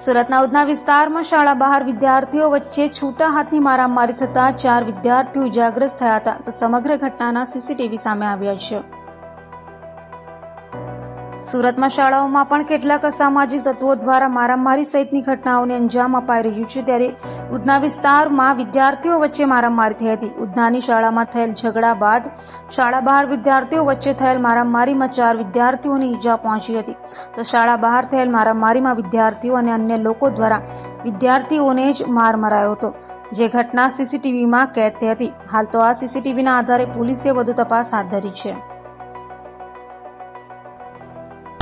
સુરતના ઉધના વિસ્તારમાં શાળા બહાર વિદ્યાર્થીઓ વચ્ચે છૂટા હાથની મારામારી થતા 4 વિદ્યાર્થીઓ ઇજાગ્રસ્ત થયા હતા તો સમગ્ર ઘટનાના સીસીટીવી સામે આવ્યા છે। સુરતમાં શાળાઓમાં પણ કેટલાક અસામાજિક તત્વો દ્વારા મારામારી સહિતની ઘટનાઓને અંજામ અપાઈ રહ્યું છે, ત્યારે ઉધના વિસ્તારમાં વિદ્યાર્થીઓ વચ્ચે મારામારી થઈ હતી। ઉધનાની શાળામાં થયેલ ઝઘડા બાદ શાળા બહાર વિદ્યાર્થીઓ વચ્ચે થયેલ મારામારીમાં 4 વિદ્યાર્થીઓને ઈજા પહોંચી હતી તો શાળા બહાર થયેલ મારામારીમાં વિદ્યાર્થીઓ અને અન્ય લોકો દ્વારા વિદ્યાર્થીઓને જ માર મરાયો હતો, જે ઘટના સીસીટીવીમાં કેદ થઈ હતી। હાલ તો આ સીસીટીવીના આધારે પોલીસે વધુ તપાસ હાથ ધરી છે।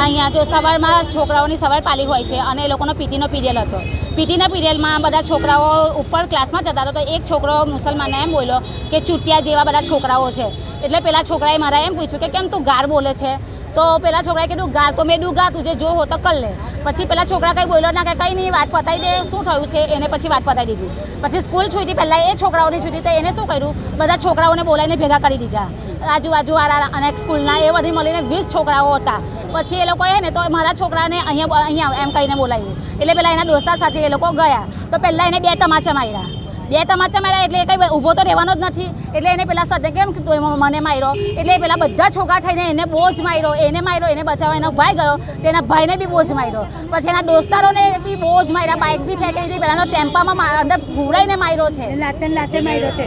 અહીંયા જો સવારમાં છોકરાઓની સવાર પાલી હોય છે અને એ લોકોનો પીટીનો પીરિયડ હતો। પીટીના પીરિયડમાં બધા છોકરાઓ ઉપર ક્લાસમાં જતા હતા તો એક છોકરો મુસલમાનને એમ બોલ્યો કે ચૂંટિયા જેવા બધા છોકરાઓ છે, એટલે પેલા છોકરાએ મારા એમ પૂછ્યું કે કેમ તું ગાર બોલે છે, તો પેલા છોકરાએ કીધું ગાર તો મેં દૂંગા, તુજે જો હો તો કર લે। પછી પેલા છોકરા કંઈ બોલ્યો ના કે કંઈ નહીં, વાત પતાવી દે, શું થયું છે એને પછી વાત પતાવી દીધી। પછી સ્કૂલ છૂટી પહેલાં એ છોકરાઓની છૂટી તો એને શું કર્યું, બધા છોકરાઓને બોલાવીને ભેગા કરી દીધા, આજુબાજુવાળા અને સ્કૂલના એ બધી મળીને 20 છોકરાઓ હતા। પછી એ લોકોએ ને તો મારા છોકરાને અહીંયા એમ કહીને બોલાવ્યું, એટલે પેલા એના દોસ્તાર સાથે એ લોકો ગયા તો પહેલાં એને 2 તમાચા માર્યા। 2 તમાચા માર્યા એટલે કંઈ ઊભો તો રહેવાનો જ નથી, એટલે એને પેલા સજ્જન કેમ મને માર્યો, એટલે પેલા બધા છોકરા થઈને એને બહુ જ માર્યો, એને બચાવવા એનો ભાઈ ગયો તો એના ભાઈને બી બહુ જ માર્યો। પછી એના દોસ્તારોને બી બહુ જ માર્યા, બાઇક બી ફેંકી દીધી, પેલાનો ટેમ્પામાં અંદર ઘૂરાઈને માર્યો છે, લાતે માર્યો છે।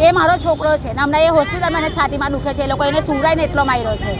એ મારો છોકરો છે ને હમણાં એ હોસ્પિટલમાં એને છાતીમાં દુખે છે, એ લોકો એને સુવડાઈને એટલો માર્યો છે।